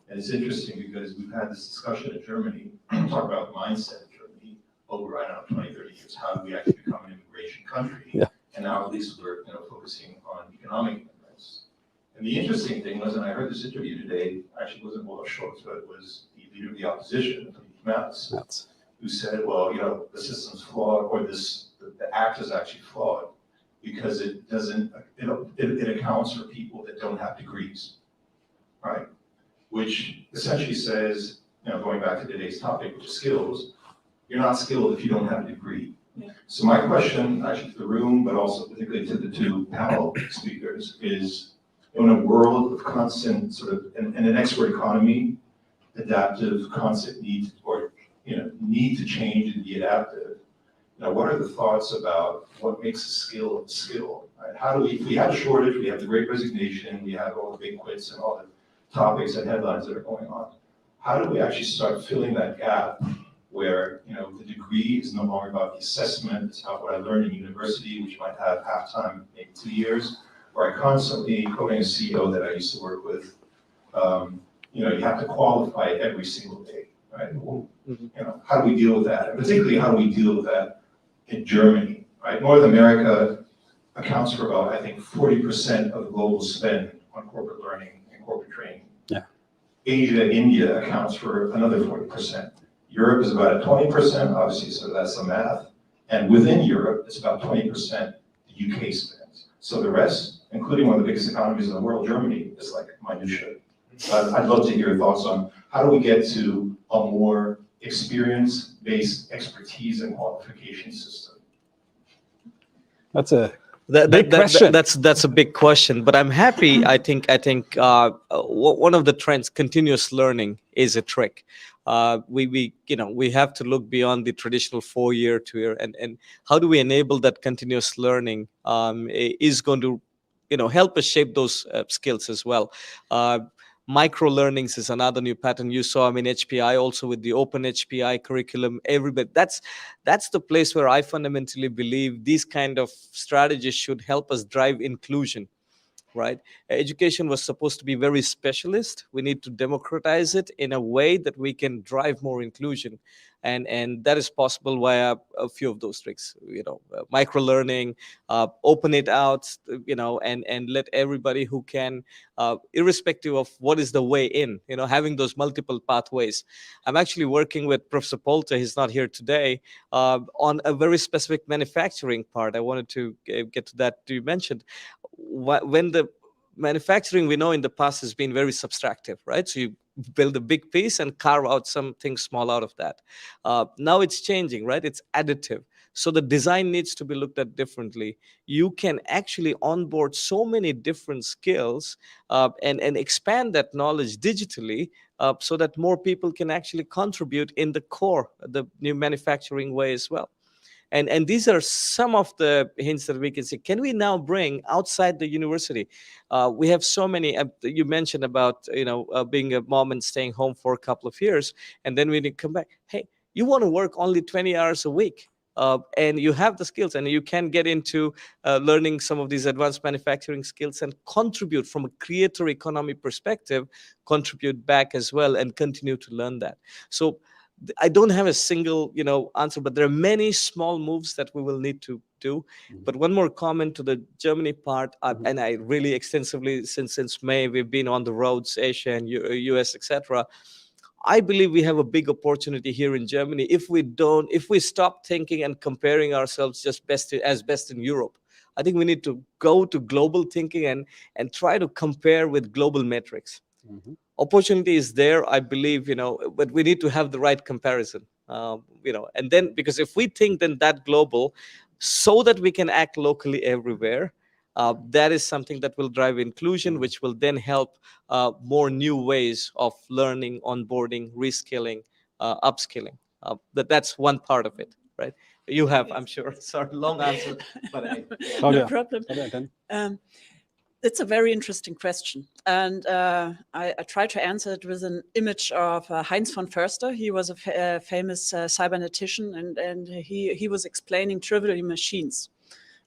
And it's interesting because we've had this discussion in Germany, talk about the mindset in Germany over, 20, 30 years. How do we actually become an immigration country? Yeah. And now at least we're focusing on economic immigrants. And the interesting thing was, and I heard this interview today, actually wasn't Olaf Scholz, but it was the leader of the opposition, Merz, who said, well, the system's flawed, or the act is actually flawed because it doesn't, it accounts for people that don't have degrees, right? Which essentially says, going back to today's topic, which is skills, you're not skilled if you don't have a degree. Yeah. So my question, actually to the room, but also particularly to the two panel speakers, is in a world of constant sort of, in an expert economy, adaptive, constant need, or need to change and be adaptive. What are the thoughts about what makes a skill, right? How do we, if we have a shortage, we have the great resignation, we have all the big quits and all the topics and headlines that are going on. How do we actually start filling that gap where, the degree is no longer about the assessment, it's about what I learned in university, which might have half-time, maybe 2 years, or I constantly, quoting a CEO that I used to work with, you have to qualify every single day, right? How do we deal with that? And particularly, how do we deal with that in Germany, right? North America accounts for about, I think, 40% of global spend on corporate learning and corporate training. Yeah. Asia, India accounts for another 40%. Europe is about at 20%, obviously, so that's the math. And within Europe, it's about 20% the UK spends. So the rest, including one of the biggest economies in the world, Germany, is like minutia. I'd love to hear your thoughts on how do we get to a more experience-based expertise and qualification system. That's a big question. That's a big question, but I'm happy. I think one of the trends, continuous learning, is a trick. We have to look beyond the traditional 4-year, 2-year, and how do we enable that continuous learning is going to help us shape those skills as well. Micro learnings is another new pattern you saw. HPI also with the open HPI curriculum. Everybody, that's the place where I fundamentally believe these kind of strategies should help us drive inclusion. Right? Education was supposed to be very specialist. We need to democratize it in a way that we can drive more inclusion. And that is possible via a few of those tricks, micro learning, open it out, and let everybody who can, irrespective of what is the way in, having those multiple pathways. I'm actually working with Professor Polter, he's not here today, on a very specific manufacturing part. I wanted to get to that you mentioned. When the manufacturing, we know in the past has been very subtractive, right? So you build a big piece and carve out something small out of that. Now it's changing, right? It's additive. So the design needs to be looked at differently. You can actually onboard so many different skills and expand that knowledge digitally so that more people can actually contribute in the core, the new manufacturing way as well. And these are some of the hints that we can see. Can we now bring outside the university? We have so many, you mentioned about, being a mom and staying home for a couple of years, and then when you come back, hey, you want to work only 20 hours a week. and you have the skills, and you can get into learning some of these advanced manufacturing skills and contribute from a creator economy perspective, contribute back as well, and continue to learn that. So I don't have a single, answer, but there are many small moves that we will need to do. But one more comment to the Germany part, and I really extensively since May we've been on the roads, Asia and US, etc. I believe we have a big opportunity here in Germany if we stop thinking and comparing ourselves just best in Europe. I think we need to go to global thinking and try to compare with global metrics. Opportunity is there, I believe, but we need to have the right comparison, and then, because if we think then that global, so that we can act locally everywhere, that is something that will drive inclusion, which will then help more new ways of learning, onboarding, reskilling, upskilling. That's one part of it, right? You have, I'm sure. Sorry, long answer, but no problem. It's a very interesting question, and I try to answer it with an image of Heinz von Förster. He was a famous cybernetician, and he was explaining trivial machines.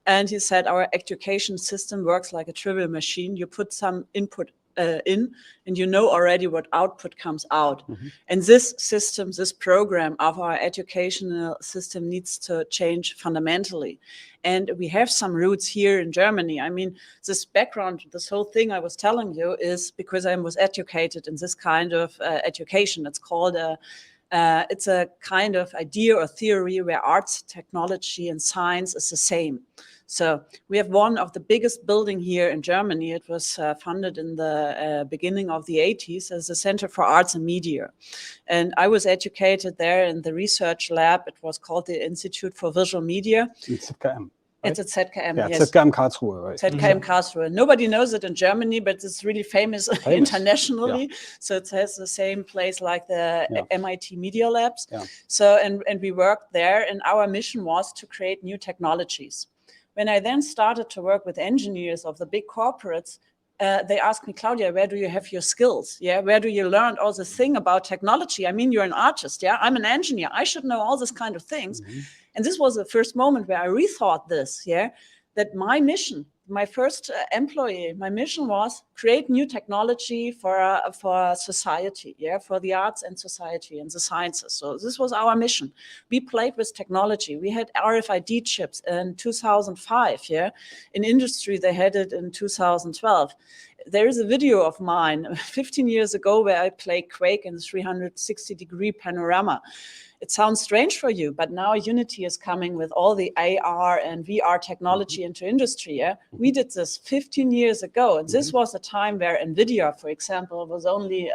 And he said, our education system works like a trivial machine. You put some input in, and you know already what output comes out. And this system, this program of our educational system needs to change fundamentally. And we have some roots here in Germany. I mean, this background, this whole thing I was telling you is because I was educated in this kind of education. It's called it's a kind of idea or theory where arts, technology, and science is the same. So we have one of the biggest building here in Germany. It was funded in the beginning of the 80s as the Center for Arts and Media. And I was educated there in the research lab. It was called the Institute for Visual Media. It's ZKM. It's at ZKM, yeah, yes. ZKM Karlsruhe, right? ZKM Karlsruhe. Nobody knows it in Germany, but it's really famous. Internationally. Yeah. So it has the same place like the MIT Media Labs. Yeah. So, and we worked there, and our mission was to create new technologies. When I then started to work with engineers of the big corporates, they asked me, Claudia, where do you have your skills? Yeah, where do you learn all this thing about technology? I mean, you're an artist, yeah? I'm an engineer. I should know all this kind of things. And this was the first moment where I rethought this, yeah? That my mission, my first employee, my mission was create new technology for society, yeah, for the arts and society and the sciences. So this was our mission. We played with technology. We had RFID chips in 2005, yeah. In industry, they had it in 2012. There is a video of mine 15 years ago where I played Quake in 360-degree panorama. It sounds strange for you, but now Unity is coming with all the AR and VR technology into industry. Yeah? We did this 15 years ago, and this was a time where NVIDIA, for example, was only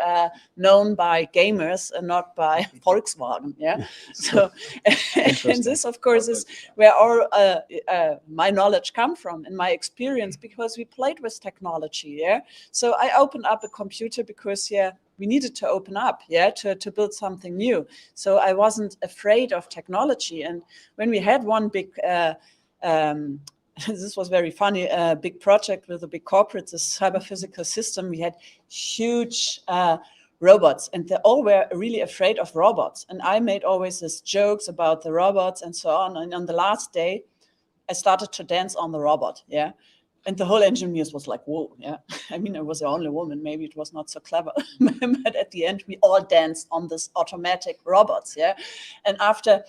known by gamers and not by Volkswagen. Yeah. So, and this, of course, is where all my knowledge come from and my experience, because we played with technology. Yeah. So I opened up a computer because we needed to open up, to build something new. So I wasn't afraid of technology. And when we had one big, this was very funny, big project with a big corporate, this cyber physical system, we had huge robots, and they all were really afraid of robots. And I made always these jokes about the robots and so on. And on the last day, I started to dance on the robot, And the whole engineers was like, whoa, I mean, I was the only woman. Maybe it was not so clever. But at the end, we all danced on this automatic robots, And after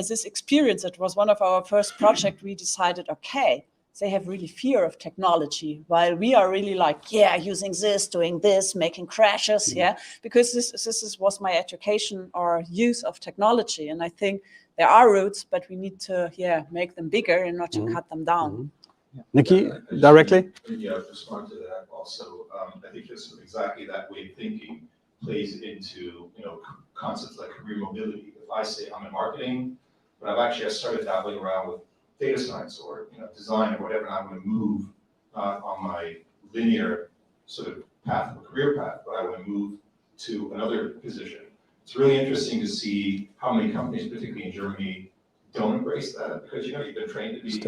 this experience, it was one of our first projects, we decided, okay, they have really fear of technology, while we are really like, using this, doing this, making crashes, Because this was my education or use of technology. And I think there are roots, but we need to, make them bigger and not to cut them down. Nikki, directly? Yeah, I'll respond to that also. I think just exactly that way of thinking plays into, concepts like career mobility. If I say I'm in marketing, but I started dabbling around with data science or, design or whatever, and I'm going to move on my linear sort of path, a career path, but I want to move to another position. It's really interesting to see how many companies, particularly in Germany, don't embrace that, because you've been trained to be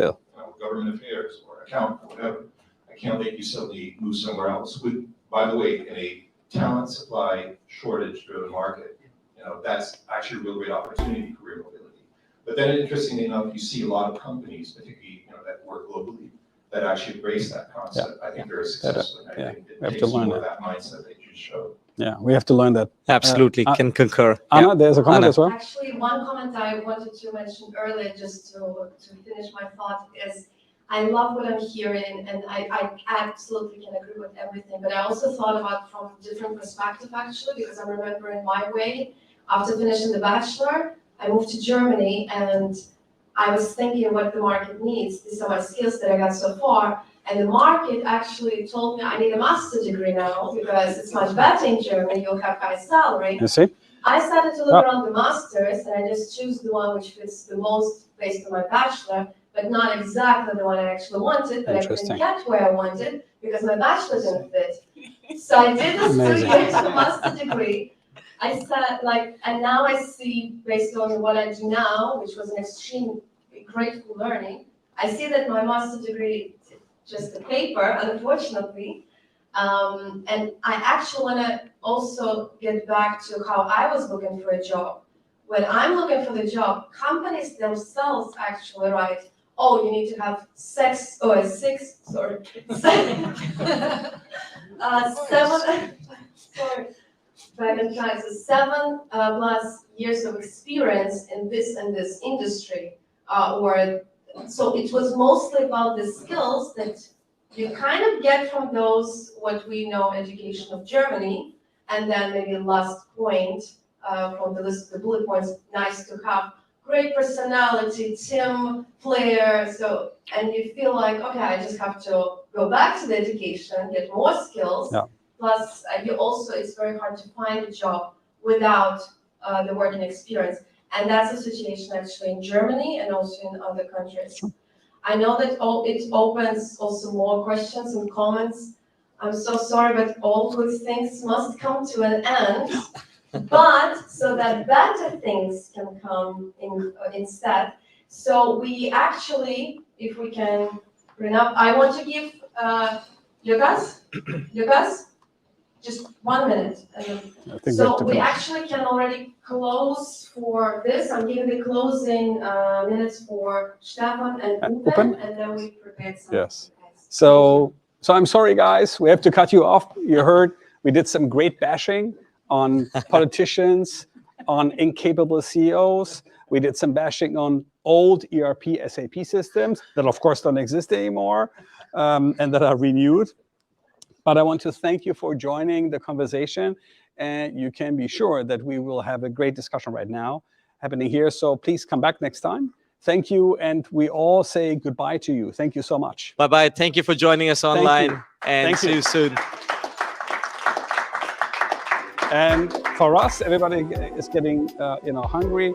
government affairs or accountant or whatever. I can't let you suddenly move somewhere else. With, by the way, in a talent supply shortage driven market, that's actually a real great opportunity for career mobility. But then interestingly enough, you see a lot of companies, particularly, that work globally, that actually embrace that concept. I think very successfully. And I think We have it to takes learn more of that. that mindset that you showed. Yeah, we have to learn that. Absolutely, can concur. Anna, Yeah. there's a comment Anna. as well. Actually, one comment I wanted to mention earlier, just to finish my thought, is I love what I'm hearing, and I absolutely can agree with everything. But I also thought about from a different perspective, actually, because I'm remembering my way. After finishing the bachelor, I moved to Germany, and I was thinking what the market needs. These are my skills that I got so far. And the market actually told me I need a master's degree now because it's much better in Germany, you'll have high salary. You see? I started to look around the masters, and I just choose the one which fits the most based on my bachelor, but not exactly the one I actually wanted, but I couldn't get where I wanted because my bachelor didn't fit. So I did this 2 years of master degree. I said, and now I see, based on what I do now, which was an extreme grateful learning, I see that my master degree is just a paper, unfortunately. And I actually want to also get back to how I was looking for a job. When I'm looking for the job, companies themselves actually write, oh, you need to have seven plus years of experience in this and this industry. So it was mostly about the skills that you kind of get from those, what we know, education of Germany, and then maybe last point from the list of the bullet points, nice to have great personality, team player, and you feel like, okay, I just have to go back to the education, get more skills, plus it's very hard to find a job without the working experience. And that's the situation actually in Germany and also in other countries. I know that it opens also more questions and comments. I'm so sorry, but all good things must come to an end. But so that better things can come in instead. So we actually, if we can bring up, I want to give Lucas, just 1 minute. So we actually can already close for this. I'm giving the closing minutes for Stefan and Ruben, and then we prepared some. Yes. So I'm sorry, guys. We have to cut you off. You heard we did some great bashing on politicians, on incapable CEOs. We did some bashing on old ERP SAP systems that, of course, don't exist anymore and that are renewed. But I want to thank you for joining the conversation, and you can be sure that we will have a great discussion right now happening here. So please come back next time. Thank you, and we all say goodbye to you. Thank you so much. Bye-bye. Thank you for joining us online, and see you soon. And for us, everybody is getting hungry.